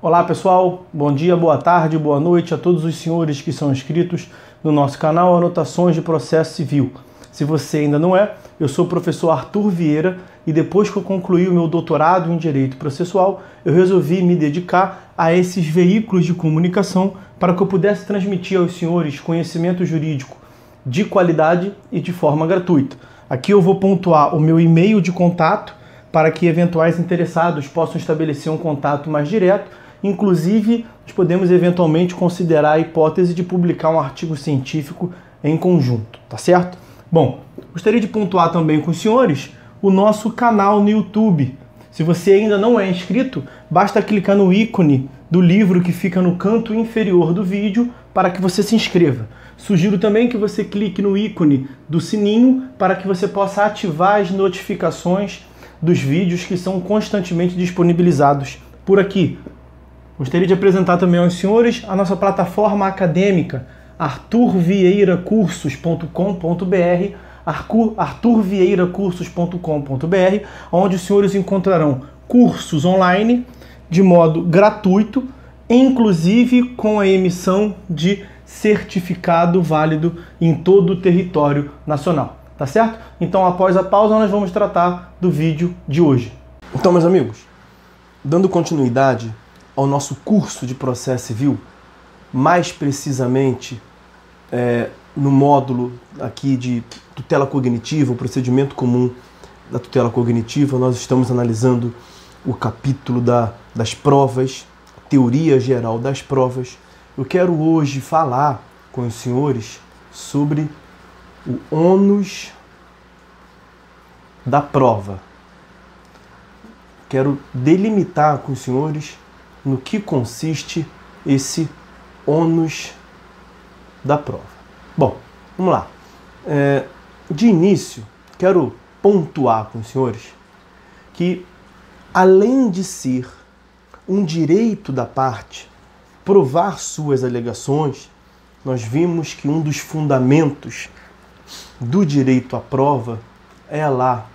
Olá pessoal, bom dia, boa tarde, boa noite a todos os senhores que são inscritos no nosso canal Anotações de Processo Civil. Se você ainda não é, eu sou o professor Arthur Vieira e depois que eu concluí o meu doutorado em Direito Processual, eu resolvi me dedicar a esses veículos de comunicação para que eu pudesse transmitir aos senhores conhecimento jurídico de qualidade e de forma gratuita. Aqui eu vou pontuar o meu e-mail de contato para que eventuais interessados possam estabelecer um contato mais direto. Inclusive, nós podemos eventualmente considerar a hipótese de publicar um artigo científico em conjunto, tá certo? Bom, gostaria de pontuar também com os senhores o nosso canal no YouTube. Se você ainda não é inscrito, basta clicar no ícone do livro que fica no canto inferior do vídeo para que você se inscreva. Sugiro também que você clique no ícone do sininho para que você possa ativar as notificações dos vídeos que são constantemente disponibilizados por aqui. Gostaria de apresentar também aos senhores a nossa plataforma acadêmica, arturvieiracursos.com.br, arturvieiracursos.com.br, onde os senhores encontrarão cursos online de modo gratuito, inclusive com a emissão de certificado válido em todo o território nacional. Tá certo? Então, após a pausa, nós vamos tratar do vídeo de hoje. Então, meus amigos, dando continuidade ao nosso curso de processo civil, mais precisamente no módulo aqui de tutela cognitiva, o procedimento comum da tutela cognitiva, nós estamos analisando o capítulo das provas, teoria geral das provas. Eu quero hoje falar com os senhores sobre o ônus da prova. Quero delimitar com os senhores no que consiste esse ônus da prova. Bom, vamos lá. De início, quero pontuar com os senhores que, além de ser um direito da parte provar suas alegações, nós vimos que um dos fundamentos do direito à prova é lá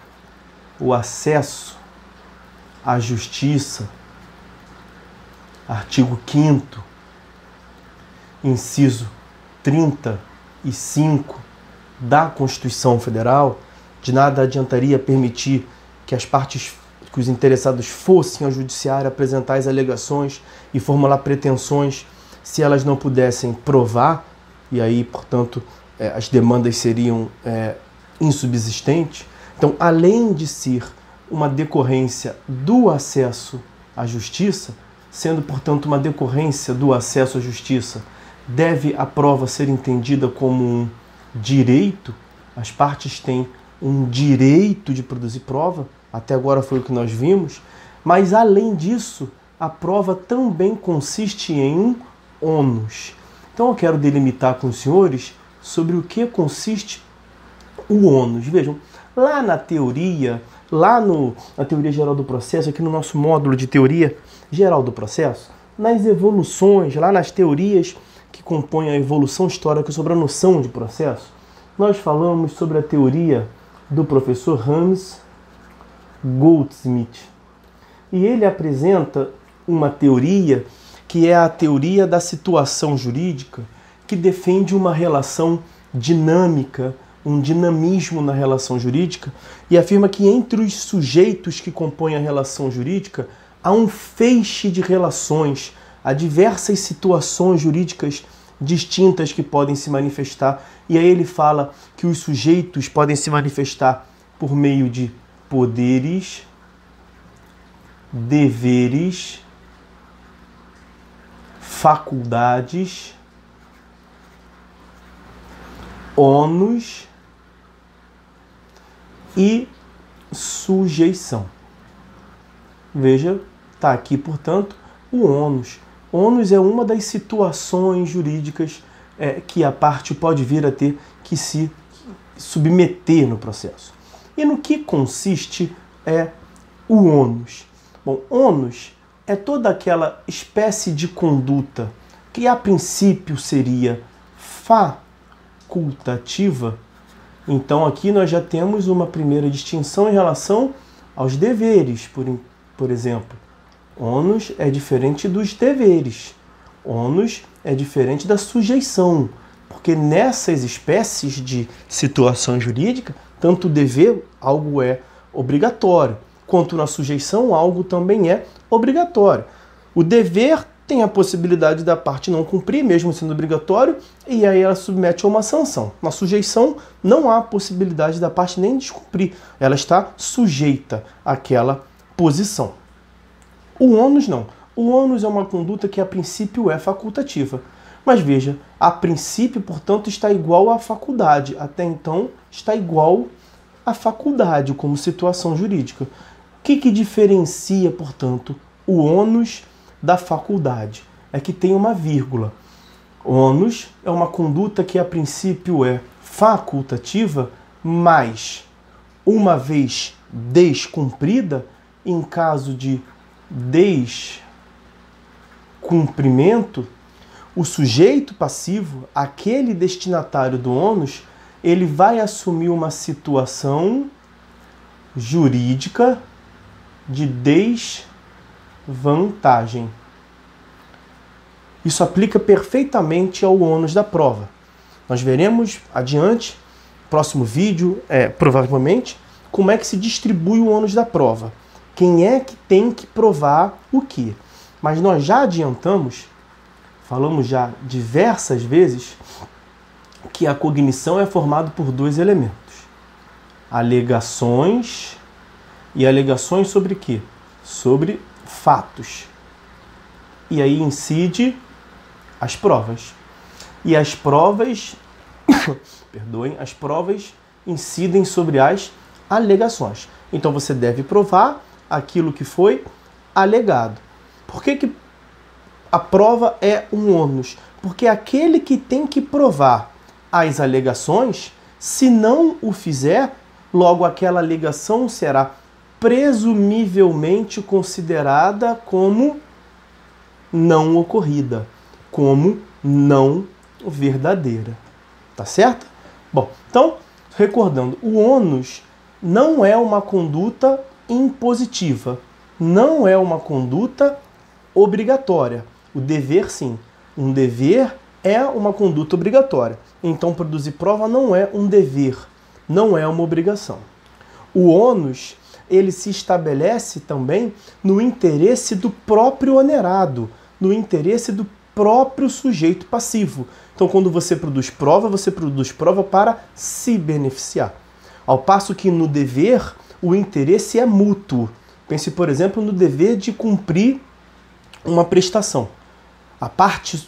o acesso à justiça, artigo 5º, inciso 35 da Constituição Federal. De nada adiantaria permitir que que os interessados fossem ao judiciário apresentar as alegações e formular pretensões se elas não pudessem provar, e aí, portanto, as demandas seriam insubsistentes. Então, além de ser uma decorrência do acesso à justiça, sendo, portanto, uma decorrência do acesso à justiça, deve a prova ser entendida como um direito. As partes têm um direito de produzir prova, até agora foi o que nós vimos, mas, além disso, a prova também consiste em um ônus. Então, eu quero delimitar com os senhores sobre o que consiste o ônus. Vejam, lá na teoria, na teoria geral do processo, aqui no nosso módulo de teoria geral do processo, nas evoluções, lá nas teorias que compõem a evolução histórica sobre a noção de processo, nós falamos sobre a teoria do professor Hans Goldsmith. E ele apresenta uma teoria que é a teoria da situação jurídica, que defende uma relação dinâmica, um dinamismo na relação jurídica, e afirma que entre os sujeitos que compõem a relação jurídica há um feixe de relações, há diversas situações jurídicas distintas que podem se manifestar, e aí ele fala que os sujeitos podem se manifestar por meio de poderes, deveres, faculdades, ônus e sujeição. Veja, está aqui, portanto, o ônus. Ônus é uma das situações jurídicas que a parte pode vir a ter que se submeter no processo. E no que consiste o ônus? Bom, ônus é toda aquela espécie de conduta que a princípio seria facultativa. Então aqui nós já temos uma primeira distinção em relação aos deveres, por exemplo. Ônus é diferente dos deveres. Ônus é diferente da sujeição, porque nessas espécies de situação jurídica, tanto o dever, algo é obrigatório, quanto na sujeição, algo também é obrigatório. O dever tem a possibilidade da parte não cumprir, mesmo sendo obrigatório, e aí ela submete a uma sanção. Na sujeição, não há possibilidade da parte nem descumprir, ela está sujeita àquela posição. O ônus não. O ônus é uma conduta que a princípio é facultativa. Mas veja, a princípio, portanto, está igual à faculdade. Até então, está igual à faculdade como situação jurídica. O que diferencia, portanto, o ônus da faculdade? É que tem uma vírgula. Ônus é uma conduta que a princípio é facultativa, mas, uma vez descumprida, em caso de descumprimento, o sujeito passivo, aquele destinatário do ônus, ele vai assumir uma situação jurídica de desvantagem. Isso aplica perfeitamente ao ônus da prova. Nós veremos adiante, próximo vídeo, provavelmente, como é que se distribui o ônus da prova. Quem é que tem que provar o quê? Mas nós já adiantamos, falamos já diversas vezes, que a cognição é formada por dois elementos. Alegações, e alegações sobre quê? Sobre fatos. E aí incide as provas. E as provas, perdoem, as provas incidem sobre as alegações. Então você deve provar aquilo que foi alegado. Por que a prova é um ônus? Porque aquele que tem que provar as alegações, se não o fizer, logo aquela alegação será presumivelmente considerada como não ocorrida, como não verdadeira. Tá certo? Bom, então, recordando, o ônus não é uma conduta impositiva, não é uma conduta obrigatória. O dever, sim. Um dever é uma conduta obrigatória. Então, produzir prova não é um dever, não é uma obrigação. O ônus, ele se estabelece também no interesse do próprio onerado, no interesse do próprio sujeito passivo. Então, quando você produz prova para se beneficiar. Ao passo que no dever, o interesse é mútuo. Pense, por exemplo, no dever de cumprir uma prestação. A parte,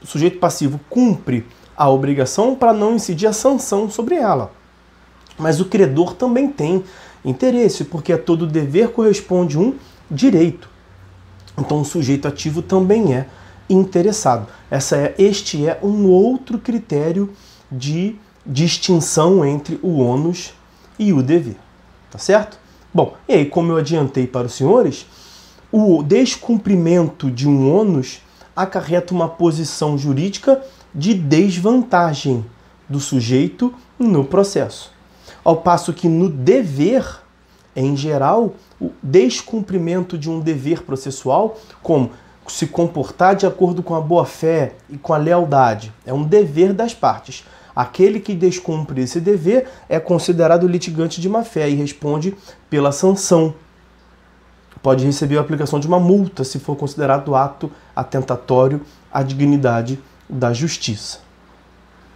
o sujeito passivo, cumpre a obrigação para não incidir a sanção sobre ela. Mas o credor também tem interesse, porque a todo dever corresponde um direito. Então o sujeito ativo também é interessado. Este é um outro critério de distinção entre o ônus e o dever. Tá certo? Bom, e aí, como eu adiantei para os senhores, o descumprimento de um ônus acarreta uma posição jurídica de desvantagem do sujeito no processo. Ao passo que no dever, em geral, o descumprimento de um dever processual, como se comportar de acordo com a boa-fé e com a lealdade, é um dever das partes. Aquele que descumpre esse dever é considerado litigante de má-fé e responde pela sanção. Pode receber a aplicação de uma multa se for considerado ato atentatório à dignidade da justiça.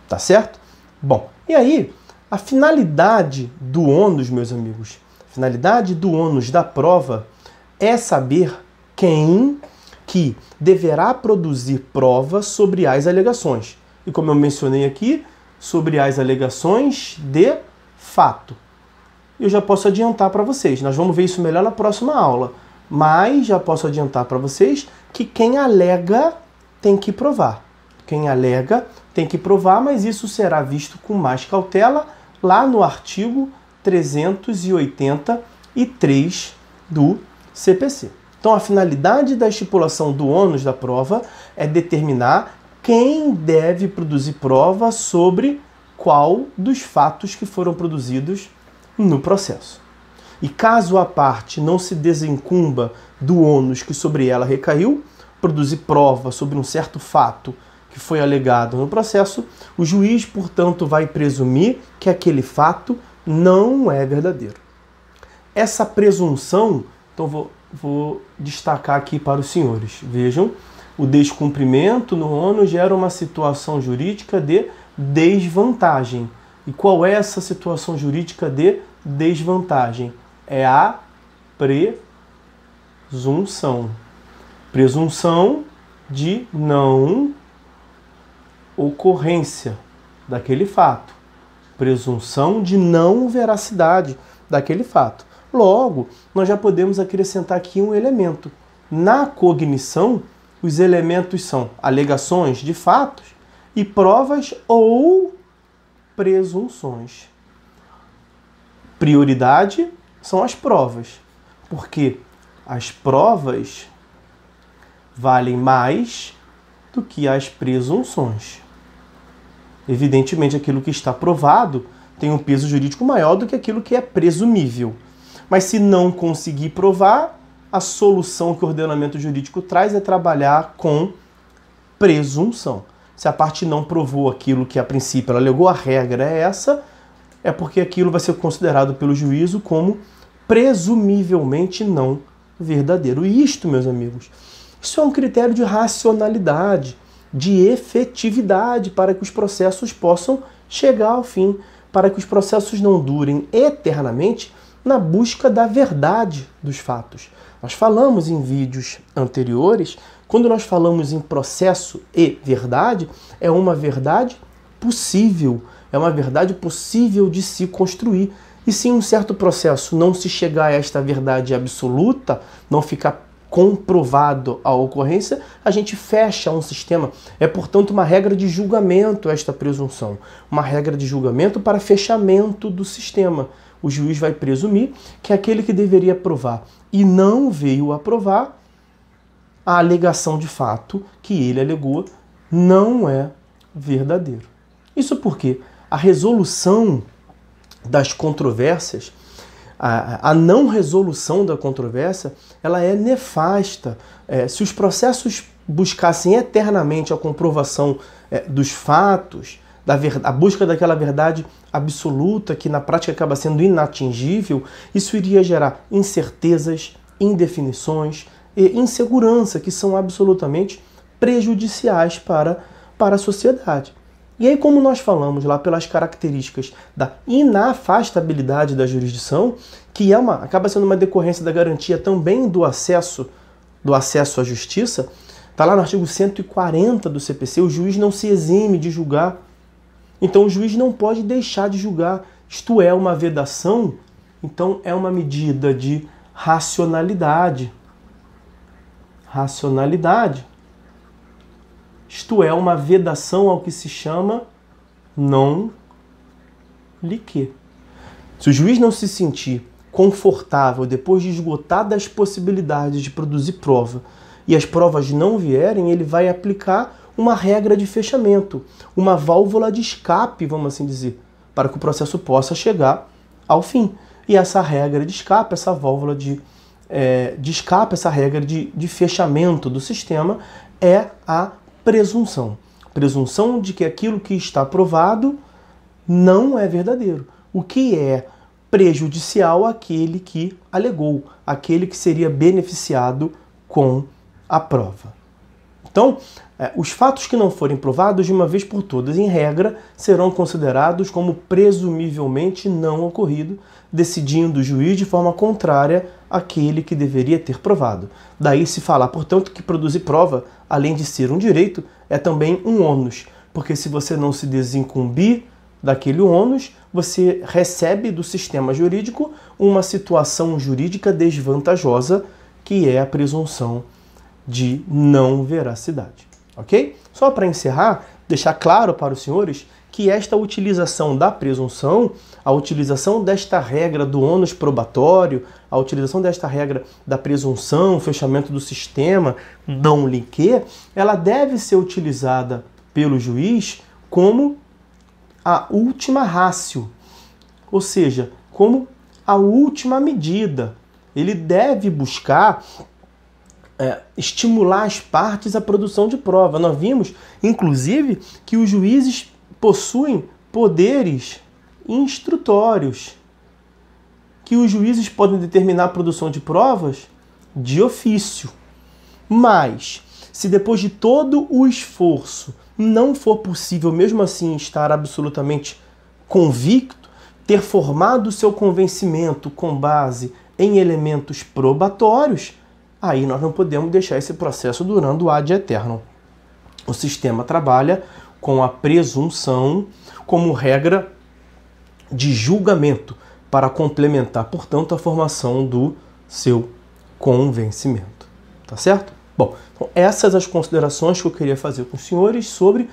Tá certo? Bom, e aí, a finalidade do ônus, meus amigos, a finalidade do ônus da prova é saber quem que deverá produzir prova sobre as alegações. E como eu mencionei aqui, sobre as alegações de fato. Eu já posso adiantar para vocês, nós vamos ver isso melhor na próxima aula, mas já posso adiantar para vocês que quem alega tem que provar. Quem alega tem que provar, mas isso será visto com mais cautela lá no artigo 383 do CPC. Então, a finalidade da estipulação do ônus da prova é determinar quem deve produzir prova sobre qual dos fatos que foram produzidos no processo. e caso a parte não se desincumba do ônus que sobre ela recaiu, produzir prova sobre um certo fato que foi alegado no processo, o juiz, portanto, vai presumir que aquele fato não é verdadeiro. Essa presunção, então vou destacar aqui para os senhores. Vejam, o descumprimento no ônus gera uma situação jurídica de desvantagem. E qual é essa situação jurídica de desvantagem? É a presunção. Presunção de não ocorrência daquele fato. Presunção de não veracidade daquele fato. Logo, nós já podemos acrescentar aqui um elemento. Na cognição, os elementos são alegações de fatos e provas ou presunções. Prioridade são as provas, porque as provas valem mais do que as presunções. Evidentemente, aquilo que está provado tem um peso jurídico maior do que aquilo que é presumível. Mas se não conseguir provar, a solução que o ordenamento jurídico traz é trabalhar com presunção. Se a parte não provou aquilo que a princípio ela alegou, a regra é essa, é porque aquilo vai ser considerado pelo juízo como presumivelmente não verdadeiro. E isto, meus amigos, isso é um critério de racionalidade, de efetividade para que os processos possam chegar ao fim, para que os processos não durem eternamente na busca da verdade dos fatos. Nós falamos em vídeos anteriores, quando nós falamos em processo e verdade, é uma verdade possível, é uma verdade possível de se construir. E se em um certo processo não se chegar a esta verdade absoluta, não ficar comprovado a ocorrência, a gente fecha um sistema. É, portanto, uma regra de julgamento esta presunção. Uma regra de julgamento para fechamento do sistema. O juiz vai presumir que aquele que deveria provar e não veio a provar, a alegação de fato que ele alegou não é verdadeiro. Isso porque a resolução das controvérsias, a não resolução da controvérsia, ela é nefasta. Se os processos buscassem eternamente a comprovação dos fatos, a busca daquela verdade absoluta que na prática acaba sendo inatingível, isso iria gerar incertezas, indefinições e insegurança que são absolutamente prejudiciais para a sociedade. E aí, como nós falamos lá pelas características da inafastabilidade da jurisdição, que acaba sendo uma decorrência da garantia também do acesso à justiça, está lá no artigo 140 do CPC, o juiz não se exime de julgar. Então o juiz não pode deixar de julgar. Isto é uma vedação, então é uma medida de racionalidade. Racionalidade. Isto é uma vedação ao que se chama non liquer. Se o juiz não se sentir confortável depois de esgotadas as possibilidades de produzir prova e as provas não vierem, ele vai aplicar uma regra de fechamento, uma válvula de escape, vamos assim dizer, para que o processo possa chegar ao fim. E essa regra de escape, essa válvula de escape, essa regra de fechamento do sistema é a presunção. Presunção de que aquilo que está provado não é verdadeiro. O que é prejudicial àquele que alegou, aquele que seria beneficiado com a prova. Então, os fatos que não forem provados de uma vez por todas, em regra, serão considerados como presumivelmente não ocorrido, decidindo o juiz de forma contrária àquele que deveria ter provado. Daí se falar, portanto, que produzir prova, além de ser um direito, é também um ônus, porque se você não se desincumbir daquele ônus, você recebe do sistema jurídico uma situação jurídica desvantajosa, que é a presunção de não veracidade. Ok? Só para encerrar, deixar claro para os senhores que esta utilização da presunção, a utilização desta regra do ônus probatório, a utilização desta regra da presunção, fechamento do sistema, non liquer, ela deve ser utilizada pelo juiz como a última ratio, ou seja, como a última medida. Ele deve buscar estimular as partes à produção de prova. Nós vimos, inclusive, que os juízes possuem poderes instrutórios, que os juízes podem determinar a produção de provas de ofício. Mas, se depois de todo o esforço não for possível, mesmo assim, estar absolutamente convicto, ter formado o seu convencimento com base em elementos probatórios, aí nós não podemos deixar esse processo durando ad aeternum. O sistema trabalha com a presunção como regra de julgamento para complementar, portanto, a formação do seu convencimento. Tá certo? Bom, então essas as considerações que eu queria fazer com os senhores sobre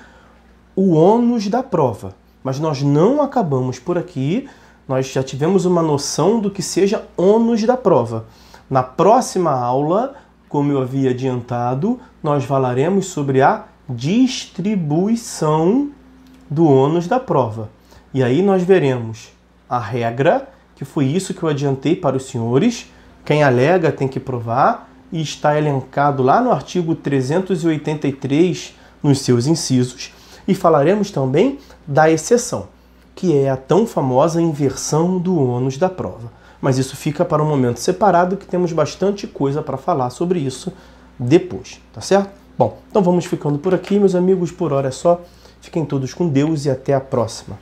o ônus da prova. Mas nós não acabamos por aqui, nós já tivemos uma noção do que seja ônus da prova. Na próxima aula, como eu havia adiantado, nós falaremos sobre a distribuição do ônus da prova. E aí nós veremos a regra, que foi isso que eu adiantei para os senhores, quem alega tem que provar, e está elencado lá no artigo 383, nos seus incisos. E falaremos também da exceção, que é a tão famosa inversão do ônus da prova. Mas isso fica para um momento separado, que temos bastante coisa para falar sobre isso depois, tá certo? Bom, então vamos ficando por aqui, meus amigos, por hora é só. Fiquem todos com Deus e até a próxima.